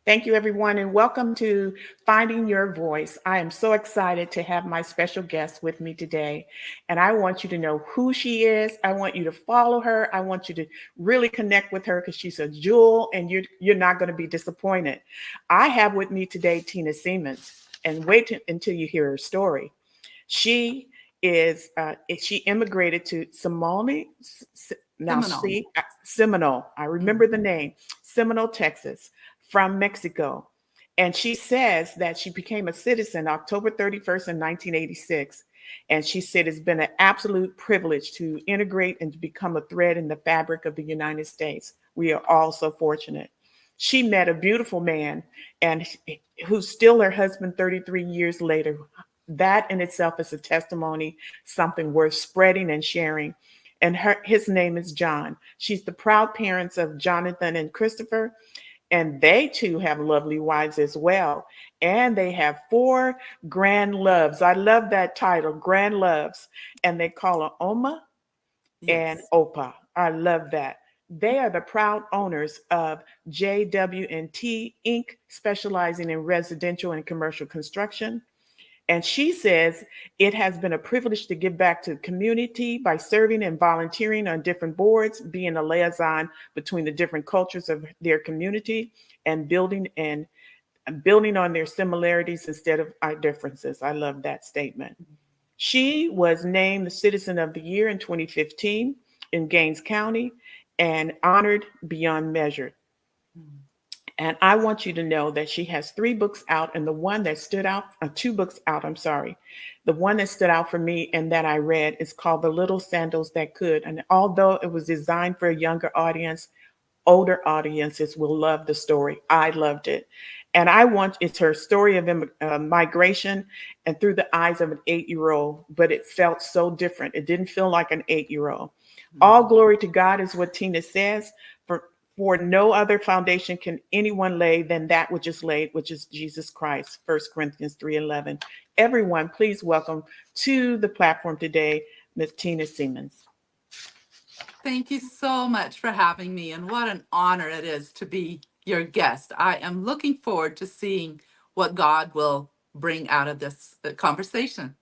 Thank you, everyone, and welcome to Finding Your Voice. I am so excited to have my special guest with me today, and I want you to know who she is. I want you to follow her. I want you to really connect with her because she's a jewel, and you're not going to be disappointed. I have with me today Tina Siemens, and until you hear her story. She she immigrated to Somali. Now, Seminole. see, Seminole. I remember the name, Seminole, Texas, from Mexico. And she says that she became a citizen October 31st, in 1986. And she said it's been an absolute privilege to integrate and to become a thread in the fabric of the United States. We are all so fortunate. She met a beautiful man and who's still her husband 33 years later. That in itself is a testimony, something worth spreading and sharing. And his name is John. She's the proud parents of Jonathan and Christopher, and they too have lovely wives as well. And they have four grand loves. I love that title, grand loves. And they call her Oma and Yes. Opa. I love that. They are the proud owners of JW&T Inc., specializing in residential and commercial construction. And she says it has been a privilege to give back to the community by serving and volunteering on different boards, being a liaison between the different cultures of their community, and building on their similarities instead of our differences. I love that statement. She was named the Citizen of the Year in 2015 in Gaines County and honored beyond measure. Mm. And I want you to know that she has three books out, and the one that stood out, two books out, I'm sorry. The one that stood out for me and that I read is called The Little Sandals That Could. And although it was designed for a younger audience, older audiences will love the story. I loved it. And it's her story of migration and through the eyes of an 8-year old, but it felt so different. It didn't feel like an 8-year old. All glory to God is what Tina says. For for no other foundation can anyone lay than that which is laid, which is Jesus Christ. 1 Corinthians 3:11. Everyone, please welcome to the platform today, Ms. Tina Siemens. Thank you so much for having me, and what an honor it is to be your guest. I am looking forward to seeing what God will bring out of this conversation.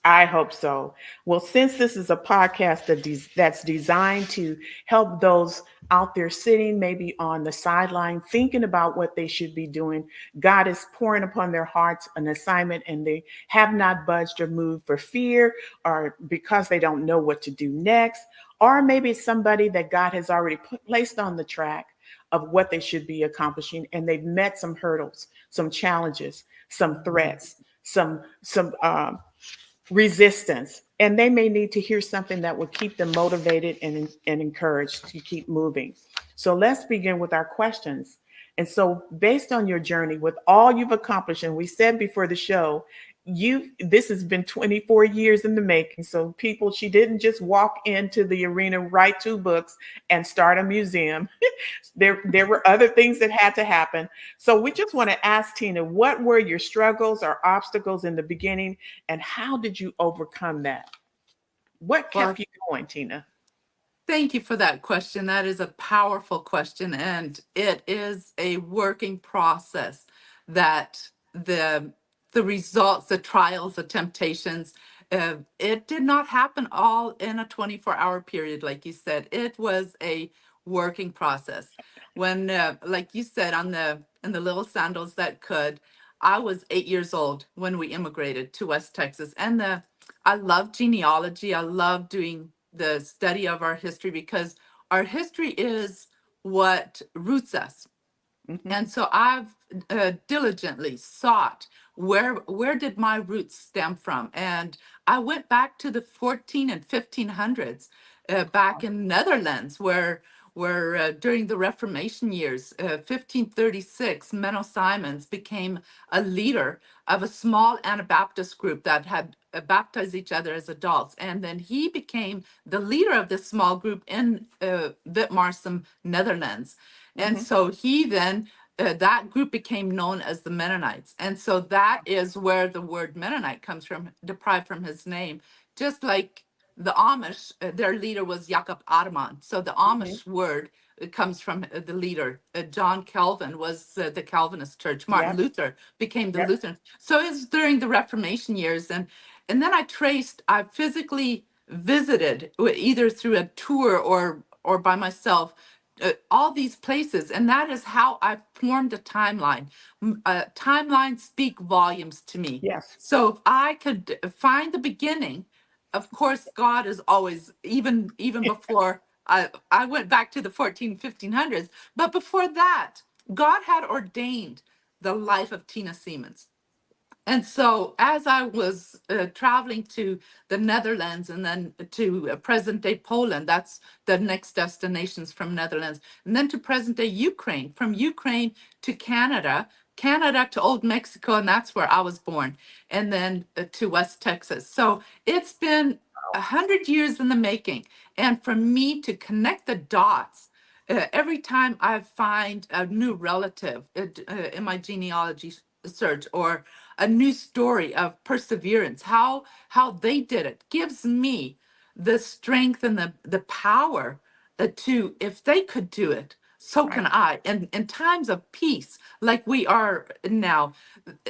I hope so. Well, since this is a podcast that's designed to help those out there sitting maybe on the sideline thinking about what they should be doing, God is pouring upon their hearts an assignment and they have not budged or moved for fear or because they don't know what to do next. Or maybe it's somebody that God has already placed on the track of what they should be accomplishing and they've met some hurdles, some challenges, some threats, some resistance, and they may need to hear something that will keep them motivated and encouraged to keep moving. So let's begin with our questions. And so based on your journey with all you've accomplished, and we said before the show, this has been 24 years in the making. So people, she didn't just walk into the arena, write two books and start a museum. There were other things that had to happen. So we just want to ask Tina, what were your struggles or obstacles in the beginning, and how did you overcome that? What kept Well, you going, Tina? thank you for that question. That is a powerful question, and it is a working process that the results, the trials, the temptations, it did not happen all in a 24-hour period, like you said. It was a working process. When, like you said, on the in the little sandals that could, I was 8 years old when we immigrated to West Texas, and the I love genealogy. I love doing the study of our history because our history is what roots us. Hmm. And so I've diligently sought where did my roots stem from, and I went back to the 14 and 1500s, back in Netherlands, where during the Reformation years, 1536, Menno Simons became a leader of a small Anabaptist group that had baptized each other as adults, and then he became the leader of this small group in Witmarsum, Netherlands. And Hmm. so he then, that group became known as the Mennonites. And so that is where the word Mennonite comes from, derived from his name. Just like the Amish, their leader was Jacob Arman. So the Hmm. Amish word it comes from the leader. John Calvin was the Calvinist church. Martin Yep. Luther became the Yep. Lutheran. So it's during the Reformation years, and then I physically visited either through a tour or by myself all these places, and that is how I formed a timeline. Timelines speak volumes to me. Yes. So if I could find the beginning, of course, God is always, even before I went back to the 1500s, but before that, God had ordained the life of Tina Siemens. And so, as I was traveling to the Netherlands and then to present day Poland, that's the next destinations from Netherlands, and then to present day Ukraine, from Ukraine to Canada, Canada to Old Mexico, and that's where I was born, and then to West Texas. So it's been 100 years in the making. And for me to connect the dots, every time I find a new relative in my genealogy search, or a new story of perseverance, how they did it, gives me the strength and the power to, if they could do it, so can Right. I. And in times of peace, like we are now,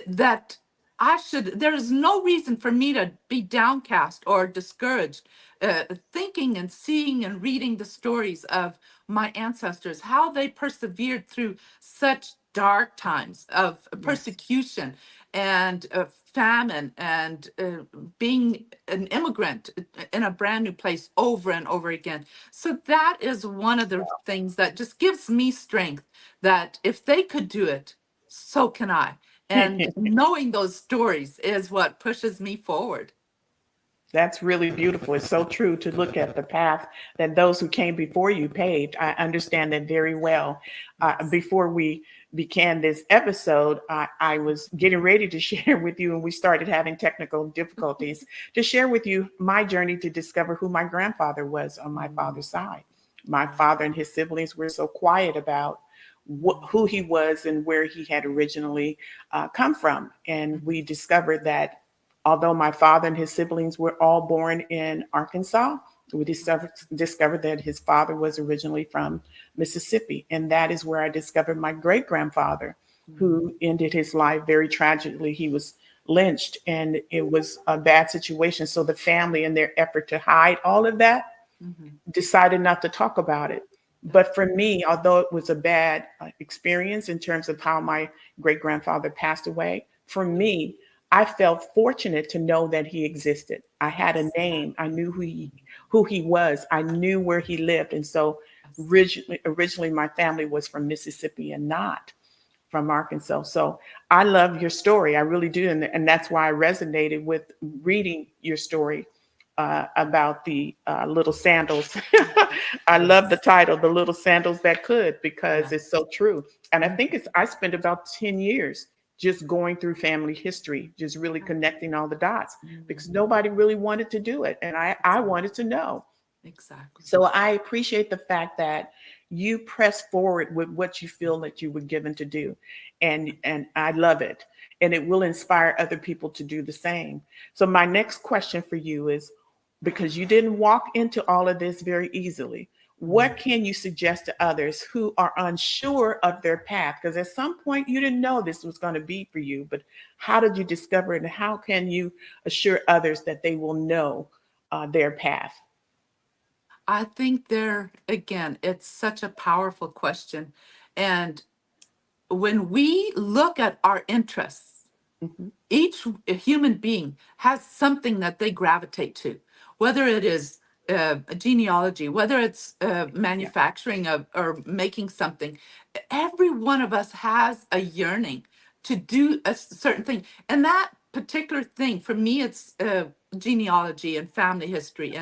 that there is no reason for me to be downcast or discouraged, thinking and seeing and reading the stories of my ancestors, how they persevered through such dark times of Yes. persecution and famine, and being an immigrant in a brand new place over and over again. So that is one of the things that just gives me strength, that if they could do it, so can I. And knowing those stories is what pushes me forward. That's really beautiful. It's so true to look at the path that those who came before you paved. I understand that very well. Yes. Before we began this episode, I was getting ready to share with you, and we started having technical difficulties, to share with you my journey to discover who my grandfather was on my Mm, father's side. My wow. father and his siblings were so quiet about who he was and where he had originally come from. And Mhm. we discovered that although my father and his siblings were all born in Arkansas, we discovered that his father was originally from Mississippi. And that is where I discovered my great grandfather, Mhm. who ended his life very tragically. He was lynched, and it was a bad situation. So the family, in their effort to hide all of that, Mhm. decided not to talk about it. That's But for me, although it was a bad experience in terms of how my great grandfather passed away, for me, I felt fortunate to know that he existed. I had a yes. name. I knew who he was. I knew where he lived. And so Yes. originally my family was from Mississippi and not from Arkansas. So I love your story. I really do. And that's why I resonated with reading your story about the little sandals. I love the Yes. title, The Little Sandals That Could, because it's Yes. so true. And I think Mhm. I spent about 10 years just going through family history, just really connecting all the dots, because Mhm. nobody really wanted to do it. And I Exactly. wanted to know. Exactly. So I appreciate the fact that you press forward with what you feel that you were given to do. And I love it. And it will inspire other people to do the same. So my next question for you is, because you didn't walk into all of this very easily, Mhm. what can you suggest to others who are unsure of their path? Because at some point you didn't know this was going to be for you, but how did you discover it? And how can you assure others that they will know their path? I think there, again, it's such a powerful question. And when we look at our interests, Mhm. each human being has something that they gravitate to, whether it is a genealogy, whether it's Yeah. manufacturing or making something. Every one of us has a yearning to do a certain thing. And that particular thing, for me, it's genealogy and family history.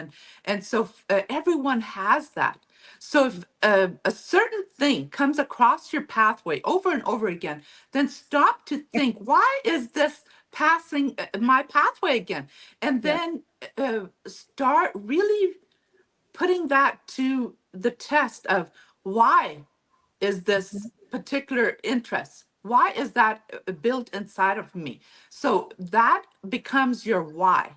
And so everyone has that. So if a certain thing comes across your pathway over and over again, then stop to think, why is this passing my pathway again? And Yeah. then start really putting that to the test of, why is Mhm. this particular interest? Why is that built inside of me? So that becomes your why.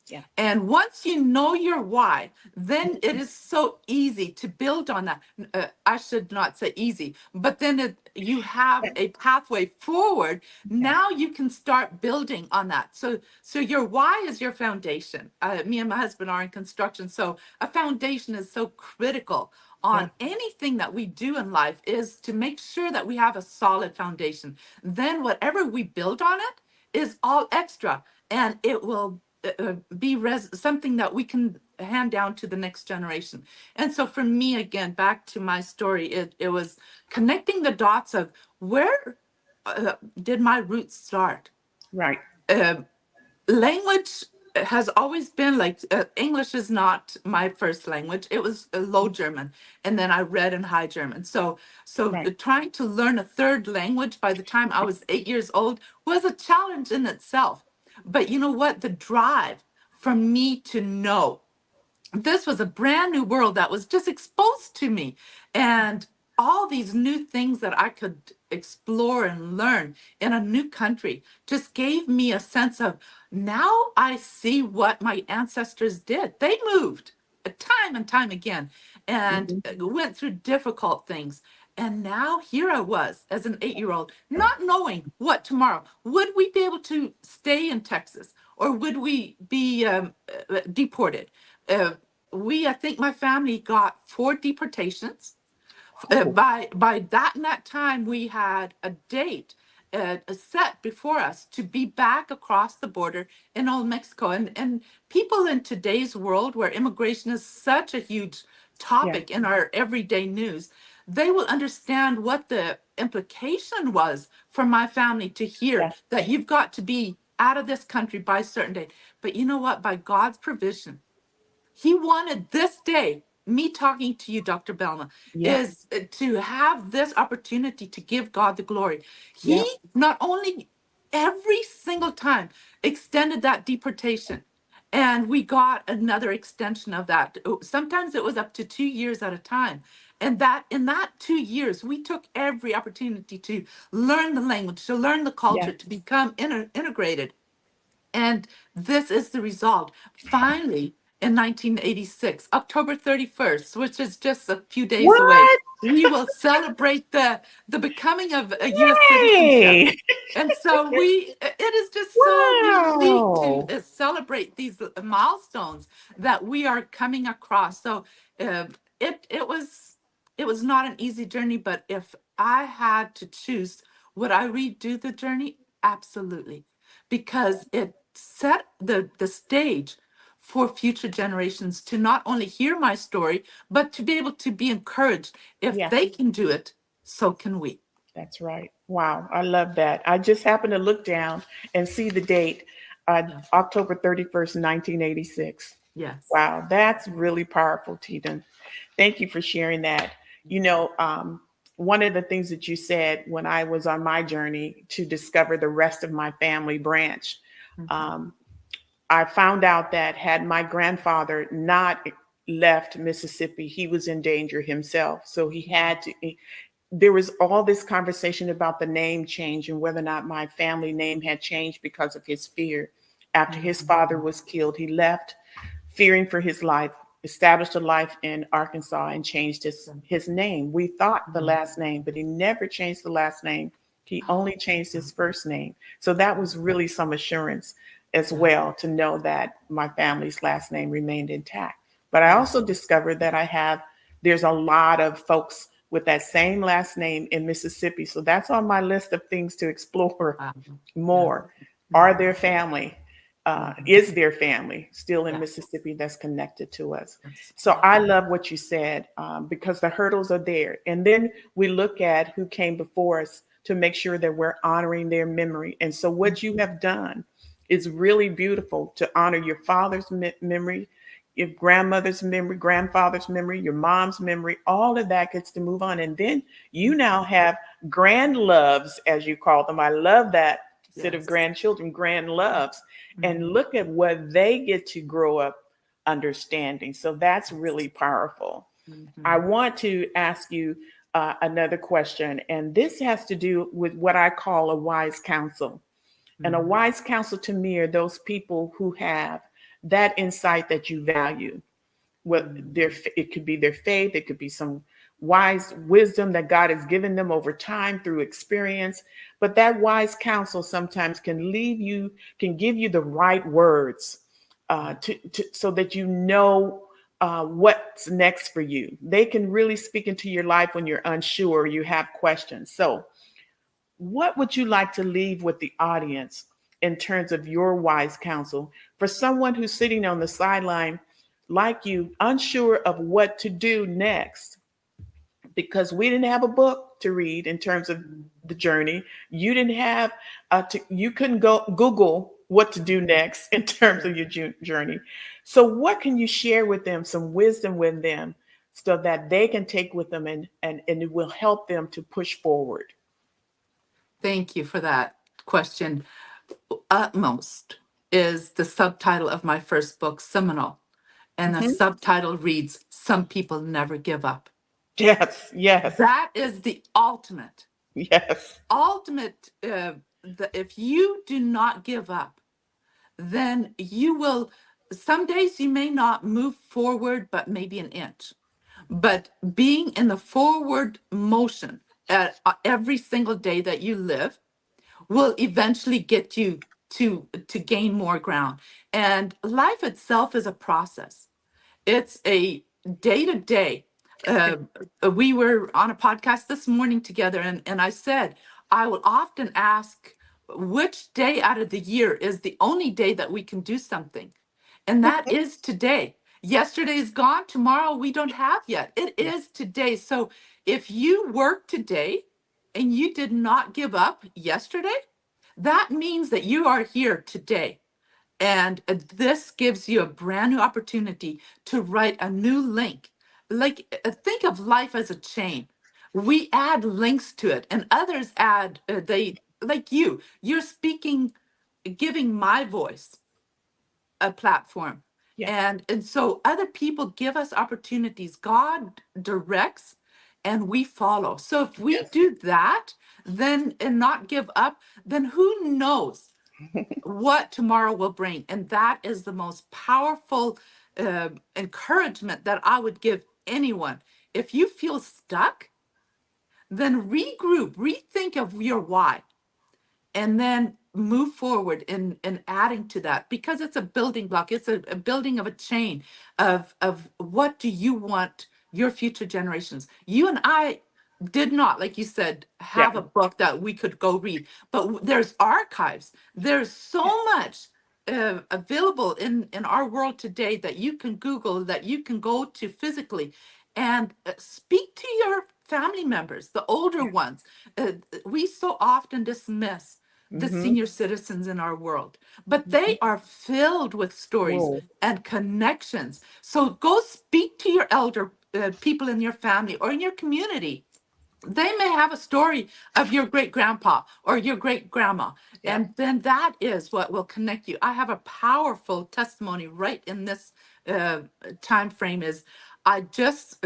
Yeah. And once you know your why, then it is so easy to build on that. I should not say easy, but then you have a pathway forward. Yeah. Now you can start building on that. So your why is your foundation. Me and my husband are in construction, so a foundation is so critical Yeah. on anything that we do in life, is to make sure that we have a solid foundation. Then whatever we build on it is all extra, and it will be something that we can hand down to the next generation. And so for me, again, back to my story, it was connecting the dots of where did my roots start. Right. Uh, Language has always been like, English is not my first language. It was Low German, and then I read in High German. So Right. trying to learn a third language by the time I was 8 years old was a challenge in itself. But you know what? The drive for me to know this was a brand new world that was just exposed to me, and all these new things that I could explore and learn in a new country just gave me a sense of, now I see what my ancestors did. They moved time and time again, and Mhm. went through difficult things. And now here I was as an 8-year-old, not knowing what tomorrow. Would we be able to stay in Texas, or would we be deported? Uh, I think my family got 4 deportations. Oh, By that time, we had a date set before us to be back across the border in old Mexico. And people in today's world, where immigration is such a huge yeah. topic in our everyday news, they will understand what the implication was for my family to hear Yeah. that you've got to be out of this country by a certain date. But you know what? By God's provision, he wanted this day, me talking to you, Dr. Belma, Yeah. is to have this opportunity to give God the glory. He Yeah. not only every single time extended that deportation, and we got another extension of that. Sometimes it was up to 2 years at a time. And that in that 2 years, we took every opportunity to learn the language, to learn the Yeah. culture, to become integrated. And this is the result. Finally, in 1986, October 31st, which is just a few days away, What? we will celebrate the becoming of a U.S. citizenship. Hey. And so it is just so unique to Wow. celebrate these milestones that we are coming across. So uh, it was not an easy journey, but if I had to choose, would I redo the journey? Absolutely, because it set the stage for future generations to not only hear my story, but to be able to be encouraged. If Yeah. they can do it, so can we. That's right. Wow. I love that. I just happened to look down and see the date, Yeah. October 31st, 1986. Yes. Wow. That's really powerful, Tina. Thank you for sharing that. You know, one of the things that you said when I was on my journey to discover the rest of my family branch, Mhm. um, I found out that had my grandfather not left Mississippi, he was in danger himself. So he had to, there was all this conversation about the name change and whether or not my family name had changed because of his fear. After his Mhm. father was killed, he left fearing for his life, established a life in Arkansas and changed his name. We thought the Mhm. last name, but he never changed the last name. He Oh, only changed his first name. So that was really some assurance as yeah. well to know that my family's last name remained intact. But I Yeah. also discovered that there's a lot of folks with that same last name in Mississippi. So that's on my list of things to explore Yeah. more. Are Mhm. there family? Mhm. Is there family still in Yeah. Mississippi that's connected to us? That's So I correct. love what you said, because the hurdles are there. And then we look at who came before us to make sure that we're honoring their memory. And so what you Mhm. have done is really beautiful to honor your father's memory, your grandmother's memory, grandfather's memory, your mom's memory. All of that gets to move on. And then you now have grand loves, as you call them. I love that set of Yes. grandchildren, grand loves, and Mhm. look at what they get to grow up understanding. So that's Yes. really powerful. I Mhm. want to ask you another question, and this has to do with what I call a wise counsel. And a Mhm. wise counsel to me are those people who have that insight that you value. What their it could be their faith, it could be some wise wisdom that God has given them over time through experience. But that wise counsel sometimes can leave you, can give you the right words so that you know what's next for you. They can really speak into your life when you're unsure, you have questions. So, what would you like to leave with the audience in terms of your wise counsel for someone who's sitting on the sideline like you, unsure of what to do next? Because we didn't have a book to read in terms of the journey. You didn't have you couldn't go Google what to do next in terms of your journey. So what can you share with them, some wisdom with them, so that they can take with them and it will help them to push forward? Thank you for that question. Utmost is the subtitle of my first book, Seminal. And the Mhm. subtitle reads, Some People Never Give Up. Yes, yes, That is the ultimate, yes. ultimate. If you do not give up, then you will, some days you may not move forward, but maybe an inch. But being in the forward motion at every single day that you live will eventually get you to gain more ground. And life itself is a process. It's a day to day. We were on a podcast this morning together, and I said, I will often ask, which day out of the year is the only day that we can do something? And that is today. Yesterday is gone. Tomorrow we don't have yet. It Yeah. is today. So if you work today and you did not give up yesterday, that means that you are here today. And this gives you a brand new opportunity to write a new link. Like, think of life as a chain. We add links to it, and others add, like you're speaking, giving my voice a platform. Yeah. And so other people give us opportunities. God directs and we follow. So if we Yes. do that, then and not give up, then who knows what tomorrow will bring. And that is the most powerful encouragement that I would give anyone. If you feel stuck, then regroup, rethink of your why, and then move forward in adding to that, because it's a building block. It's a building of a chain of what do you want your future generations. You and I did not, like you said, Yeah. have a book that we could go read, but there's archives. There's so much available in our world today that you can Google, that you can go to physically, and speak to your family members, the older ones. We so often dismiss the Mm-hmm. senior citizens in our world, but they are filled with stories Whoa. and connections. So go speak to your elder people in your family or in your community. They may have a story of your great grandpa or your great grandma, Yeah. and then that is what will connect you. I have a powerful testimony right in this uh, time frame. Is I just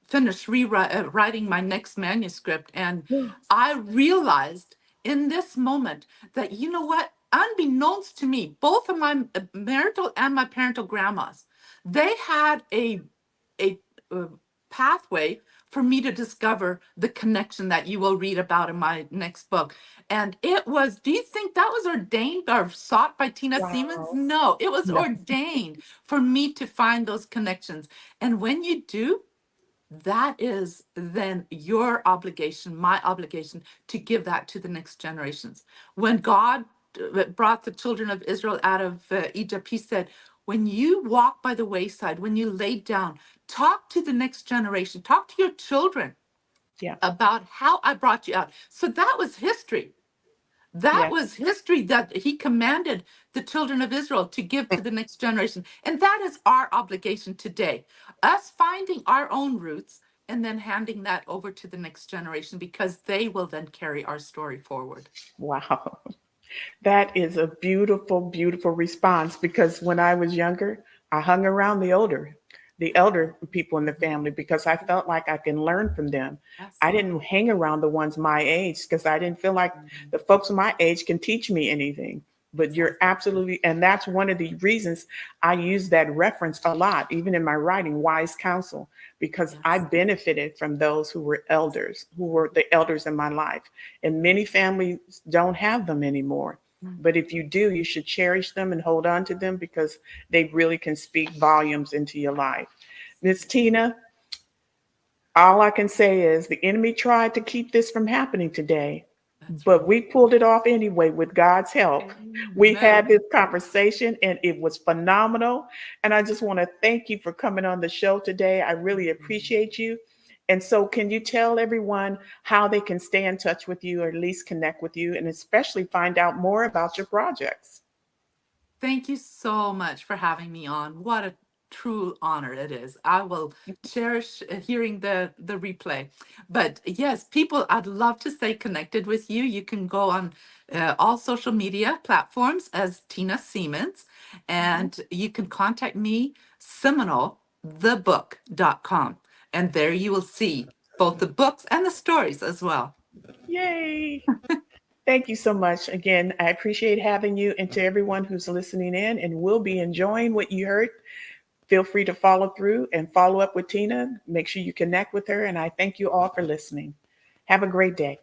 finished writing my next manuscript, and I realized in this moment that, you know what, unbeknownst to me, both of my marital and my parental grandmas, they had a uh, pathway for me to discover the connection that you will read about in my next book. And it was, do you think that was ordained or sought by Tina Siemens? Wow. No, it was No. ordained for me to find those connections. And when you do, that is then your obligation, my obligation, to give that to the next generations. When God brought the children of Israel out of Egypt, he said, when you walk by the wayside, when you lay down, talk to the next generation, talk to your children Yeah. about how I brought you out. So that was history. That Yeah. was history that he commanded the children of Israel to give to the next generation. And that is our obligation today. Us finding our own roots and then handing that over to the next generation, because they will then carry our story forward. Wow. That is a beautiful, beautiful response because when I was younger, I hung around the elder people in the family because I felt like I can learn from them. Yes. I didn't hang around the ones my age because I didn't feel like the folks my age can teach me anything. But you're absolutely, and that's one of the reasons I use that reference a lot, even in my writing, wise counsel, because I Yes. benefited from those who were elders, who were the elders in my life. And many families don't have them anymore. Mm. But if you do, you should cherish them and hold on to them because they really can speak volumes into your life. Miss Tina, all I can say is the enemy tried to keep this from happening today, That's but right. we pulled it off anyway with God's help. We had Amen. this conversation and it was phenomenal. And I just want to thank you for coming on the show today. I really appreciate you. And so, can you tell everyone how they can stay in touch with you or at least connect with you and especially find out more about your projects? Thank you so much for having me on. What a true honor it is. I will cherish hearing the replay. But yes, people, I'd love to stay connected with you. You can go on all social media platforms as Tina Siemens, Mhm. and you can contact me, seminalthebook.com. And there you will see both the books and the stories as well. Yay! Thank you so much. Again, I appreciate having you and to everyone who's listening in and will be enjoying what you heard. Feel free to follow through and follow up with Tina. Make sure you connect with her. And I thank you all for listening. Have a great day.